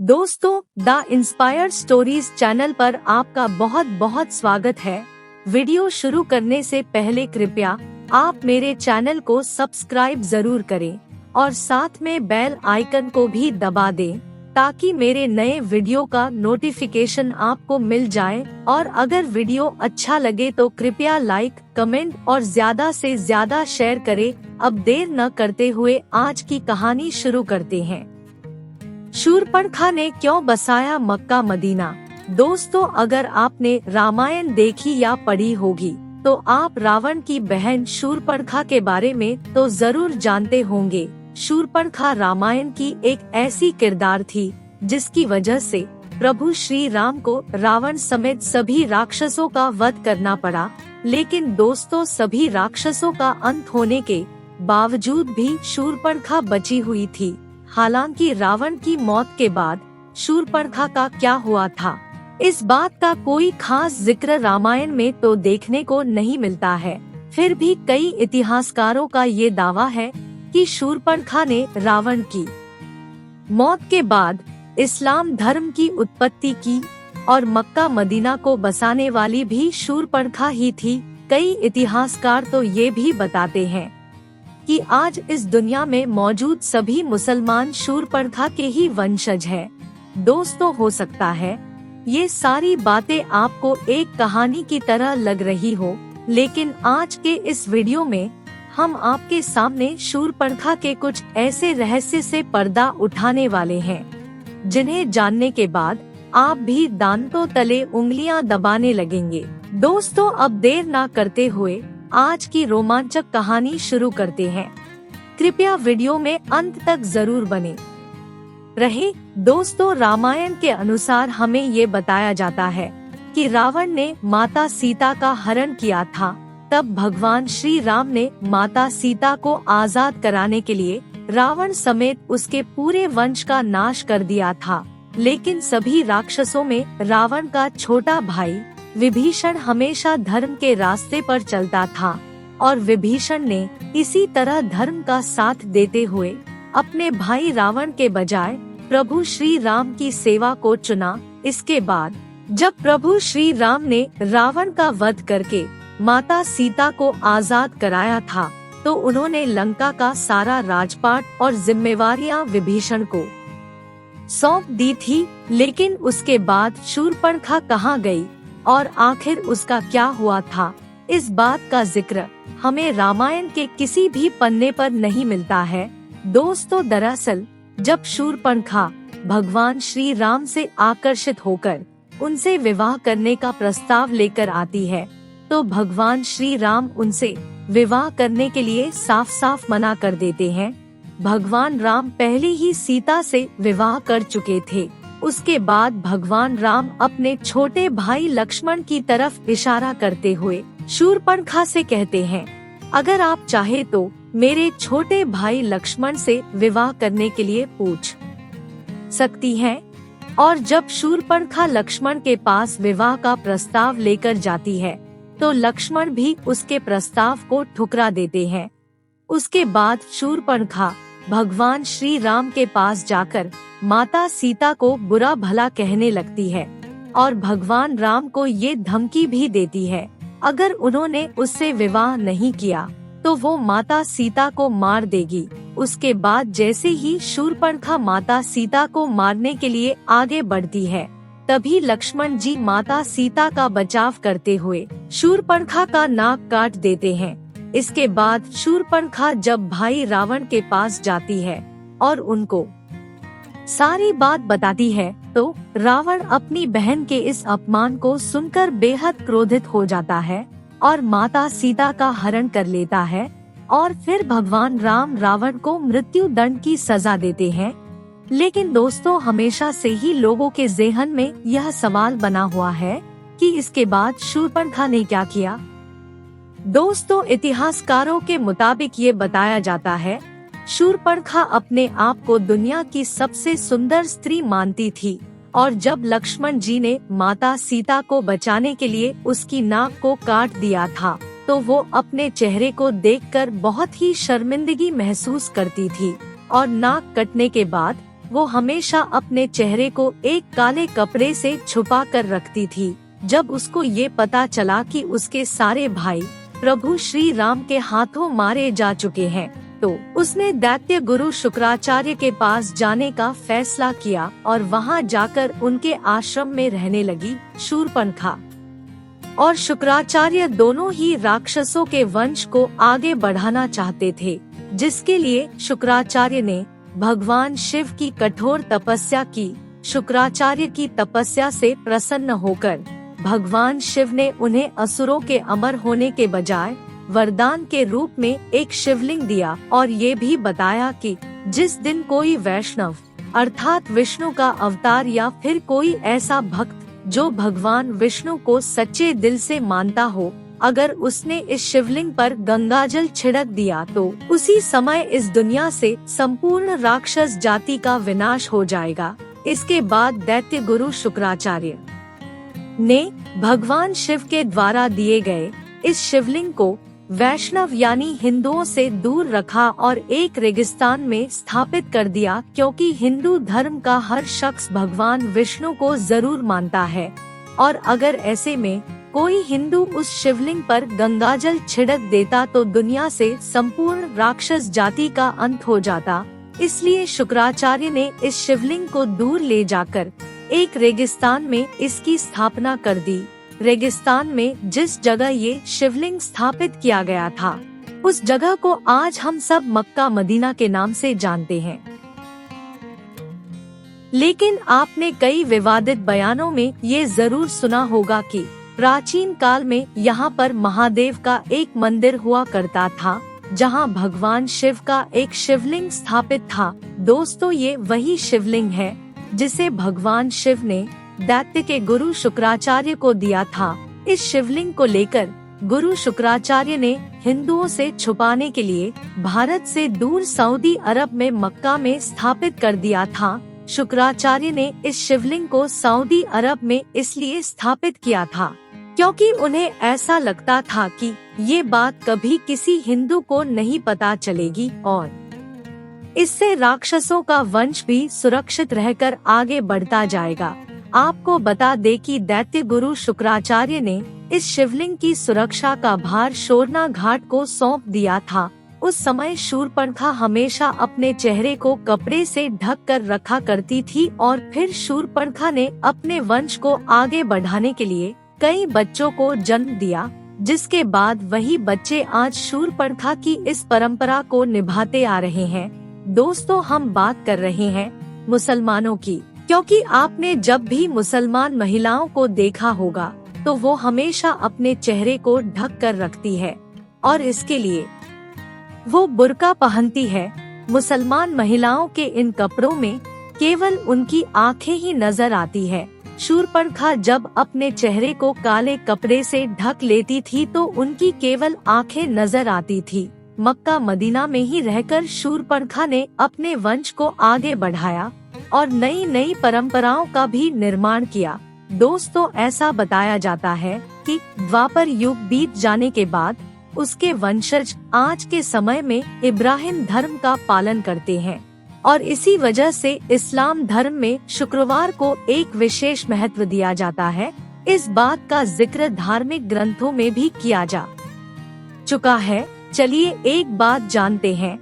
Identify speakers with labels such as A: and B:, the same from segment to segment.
A: दोस्तों, the inspired stories channel पर आपका बहुत बहुत स्वागत है। वीडियो शुरू करने से पहले कृपया आप मेरे चैनल को सब्सक्राइब जरूर करें और साथ में बेल आइकन को भी दबा दें ताकि मेरे नए वीडियो का नोटिफिकेशन आपको मिल जाए। और अगर वीडियो अच्छा लगे तो कृपया लाइक, कमेंट और ज्यादा से ज्यादा शेयर करें। अब देर न करते हुए आज की कहानी शुरू करते हैं। शूरपणखा ने क्यों बसाया मक्का मदीना। दोस्तों, अगर आपने रामायण देखी या पढ़ी होगी तो आप रावण की बहन शूरपणखा के बारे में तो जरूर जानते होंगे। शूरपणखा रामायण की एक ऐसी किरदार थी जिसकी वजह से प्रभु श्री राम को रावण समेत सभी राक्षसों का वध करना पड़ा। लेकिन दोस्तों, सभी राक्षसों का अंत होने के बावजूद भी शूरपणखा बची हुई थी। हालांकि रावण की मौत के बाद शूरपणखा का क्या हुआ था, इस बात का कोई खास जिक्र रामायण में तो देखने को नहीं मिलता है। फिर भी कई इतिहासकारों का ये दावा है कि शूरपणखा ने रावण की मौत के बाद इस्लाम धर्म की उत्पत्ति की और मक्का मदीना को बसाने वाली भी शूरपणखा ही थी। कई इतिहासकार तो ये भी बताते हैं कि आज इस दुनिया में मौजूद सभी मुसलमान शूरपणखा के ही वंशज हैं। दोस्तों, हो सकता है ये सारी बातें आपको एक कहानी की तरह लग रही हो, लेकिन आज के इस वीडियो में हम आपके सामने शूरपणखा के कुछ ऐसे रहस्य से पर्दा उठाने वाले हैं जिन्हें जानने के बाद आप भी दांतों तले उंगलियां दबाने लगेंगे। दोस्तों, अब देर ना करते हुए आज की रोमांचक कहानी शुरू करते हैं। कृपया वीडियो में अंत तक जरूर बने रहे। दोस्तों, रामायण के अनुसार हमें ये बताया जाता है कि रावण ने माता सीता का हरण किया था। तब भगवान श्री राम ने माता सीता को आजाद कराने के लिए रावण समेत उसके पूरे वंश का नाश कर दिया था। लेकिन सभी राक्षसों में रावण का छोटा भाई विभीषण हमेशा धर्म के रास्ते पर चलता था और विभीषण ने इसी तरह धर्म का साथ देते हुए अपने भाई रावण के बजाय प्रभु श्री राम की सेवा को चुना। इसके बाद जब प्रभु श्री राम ने रावण का वध करके माता सीता को आजाद कराया था तो उन्होंने लंका का सारा राजपाट और जिम्मेवारियां विभीषण को सौंप दी थी। लेकिन उसके बाद शूरपणखा कहाँ गई और आखिर उसका क्या हुआ था, इस बात का जिक्र हमें रामायण के किसी भी पन्ने पर नहीं मिलता है। दोस्तों, दरअसल जब शूरपणखा भगवान श्री राम से आकर्षित होकर उनसे विवाह करने का प्रस्ताव लेकर आती है तो भगवान श्री राम उनसे विवाह करने के लिए साफ साफ मना कर देते हैं। भगवान राम पहले ही सीता से विवाह कर चुके थे। उसके बाद भगवान राम अपने छोटे भाई लक्ष्मण की तरफ इशारा करते हुए शूरपणखा से कहते हैं, अगर आप चाहे तो मेरे छोटे भाई लक्ष्मण से विवाह करने के लिए पूछ सकती हैं। और जब शूरपणखा लक्ष्मण के पास विवाह का प्रस्ताव लेकर जाती है तो लक्ष्मण भी उसके प्रस्ताव को ठुकरा देते हैं। उसके बाद शूरपणखा भगवान श्री राम के पास जाकर माता सीता को बुरा भला कहने लगती है और भगवान राम को ये धमकी भी देती है, अगर उन्होंने उससे विवाह नहीं किया तो वो माता सीता को मार देगी। उसके बाद जैसे ही शूरपणखा माता सीता को मारने के लिए आगे बढ़ती है तभी लक्ष्मण जी माता सीता का बचाव करते हुए शूरपणखा का नाक काट देते हैं। इसके बाद शूरपणखा जब भाई रावण के पास जाती है और उनको सारी बात बताती है तो रावण अपनी बहन के इस अपमान को सुनकर बेहद क्रोधित हो जाता है और माता सीता का हरण कर लेता है। और फिर भगवान राम रावण को मृत्यु दंड की सजा देते हैं। लेकिन दोस्तों, हमेशा से ही लोगों के ज़हन में यह सवाल बना हुआ है कि इसके बाद शूरपणखा ने क्या किया। दोस्तों, इतिहासकारों के मुताबिक ये बताया जाता है शूरपणखा अपने आप को दुनिया की सबसे सुंदर स्त्री मानती थी और जब लक्ष्मण जी ने माता सीता को बचाने के लिए उसकी नाक को काट दिया था तो वो अपने चेहरे को देखकर बहुत ही शर्मिंदगी महसूस करती थी और नाक कटने के बाद वो हमेशा अपने चेहरे को एक काले कपड़े से छुपा कर रखती थी। जब उसको ये पता चला कि उसके सारे भाई प्रभु श्री राम के हाथों मारे जा चुके हैं, तो उसने दैत्य गुरु शुक्राचार्य के पास जाने का फैसला किया और वहां जाकर उनके आश्रम में रहने लगी। शूर्पणखा और शुक्राचार्य दोनों ही राक्षसों के वंश को आगे बढ़ाना चाहते थे, जिसके लिए शुक्राचार्य ने भगवान शिव की कठोर तपस्या की। शुक्राचार्य की तपस्या से प्रसन्न होकर भगवान शिव ने उन्हें असुरों के अमर होने के बजाय वरदान के रूप में एक शिवलिंग दिया और ये भी बताया कि जिस दिन कोई वैष्णव अर्थात विष्णु का अवतार या फिर कोई ऐसा भक्त जो भगवान विष्णु को सच्चे दिल से मानता हो, अगर उसने इस शिवलिंग पर गंगाजल छिड़क दिया तो उसी समय इस दुनिया से संपूर्ण राक्षस जाति का विनाश हो जाएगा। इसके बाद दैत्य गुरु शुक्राचार्य ने भगवान शिव के द्वारा दिए गए इस शिवलिंग को वैष्णव यानी हिंदुओं से दूर रखा और एक रेगिस्तान में स्थापित कर दिया, क्योंकि हिंदू धर्म का हर शख्स भगवान विष्णु को जरूर मानता है और अगर ऐसे में कोई हिंदू उस शिवलिंग पर गंगाजल छिड़क देता तो दुनिया से संपूर्ण राक्षस जाति का अंत हो जाता। इसलिए शुक्राचार्य ने इस शिवलिंग को दूर ले जाकर एक रेगिस्तान में इसकी स्थापना कर दी। रेगिस्तान में जिस जगह ये शिवलिंग स्थापित किया गया था, उस जगह को आज हम सब मक्का मदीना के नाम से जानते हैं। लेकिन आपने कई विवादित बयानों में ये जरूर सुना होगा कि प्राचीन काल में यहाँ पर महादेव का एक मंदिर हुआ करता था, जहाँ भगवान शिव का एक शिवलिंग स्थापित था। दोस्तों, ये वही शिवलिंग है जिसे भगवान शिव ने दैत्य के गुरु शुक्राचार्य को दिया था। इस शिवलिंग को लेकर गुरु शुक्राचार्य ने हिंदुओं से छुपाने के लिए भारत से दूर सऊदी अरब में मक्का में स्थापित कर दिया था। शुक्राचार्य ने इस शिवलिंग को सऊदी अरब में इसलिए स्थापित किया था क्योंकि उन्हें ऐसा लगता था कि ये बात कभी किसी हिंदू को नहीं पता चलेगी और इससे राक्षसों का वंश भी सुरक्षित रहकर आगे बढ़ता जाएगा। आपको बता दे कि दैत्य गुरु शुक्राचार्य ने इस शिवलिंग की सुरक्षा का भार शोरना घाट को सौंप दिया था। उस समय शूर्पणखा हमेशा अपने चेहरे को कपड़े से ढक कर रखा करती थी और फिर शूर्पणखा ने अपने वंश को आगे बढ़ाने के लिए कई बच्चों को जन्म दिया, जिसके बाद वही बच्चे आज शूर्पणखा की इस परंपरा को निभाते आ रहे हैं। दोस्तों, हम बात कर रहे हैं मुसलमानों की, क्योंकि आपने जब भी मुसलमान महिलाओं को देखा होगा तो वो हमेशा अपने चेहरे को ढक कर रखती है और इसके लिए वो बुर्का पहनती है। मुसलमान महिलाओं के इन कपड़ों में केवल उनकी आंखें ही नजर आती है। शूर्पणखा जब अपने चेहरे को काले कपड़े से ढक लेती थी तो उनकी केवल आंखें नजर आती थी। मक्का मदीना में ही रहकर शूर्पणखा ने अपने वंश को आगे बढ़ाया और नई नई परंपराओं का भी निर्माण किया। दोस्तों, ऐसा बताया जाता है कि द्वापर युग बीत जाने के बाद उसके वंशज आज के समय में इब्राहिम धर्म का पालन करते हैं और इसी वजह से इस्लाम धर्म में शुक्रवार को एक विशेष महत्व दिया जाता है। इस बात का जिक्र धार्मिक ग्रंथों में भी किया जा चुका है। चलिए एक बात जानते हैं,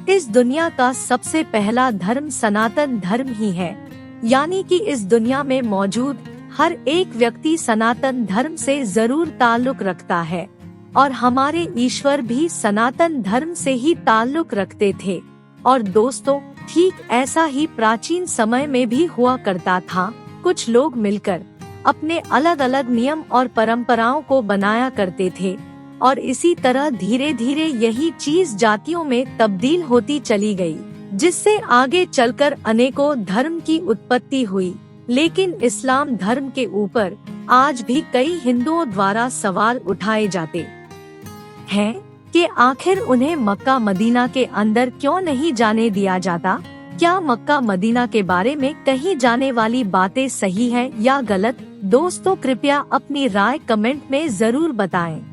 A: इस दुनिया का सबसे पहला धर्म सनातन धर्म ही है, यानी कि इस दुनिया में मौजूद हर एक व्यक्ति सनातन धर्म से जरूर ताल्लुक रखता है और हमारे ईश्वर भी सनातन धर्म से ही ताल्लुक रखते थे। और दोस्तों, ठीक ऐसा ही प्राचीन समय में भी हुआ करता था। कुछ लोग मिलकर अपने अलग अलग नियम और परंपराओं को बनाया करते थे और इसी तरह धीरे धीरे यही चीज जातियों में तब्दील होती चली गई, जिससे आगे चलकर अनेकों धर्म की उत्पत्ति हुई। लेकिन इस्लाम धर्म के ऊपर आज भी कई हिंदुओं द्वारा सवाल उठाए जाते हैं कि आखिर उन्हें मक्का मदीना के अंदर क्यों नहीं जाने दिया जाता। क्या मक्का मदीना के बारे में कही जाने वाली बातें सही है या गलत? दोस्तों, कृपया अपनी राय कमेंट में जरूर बताएं।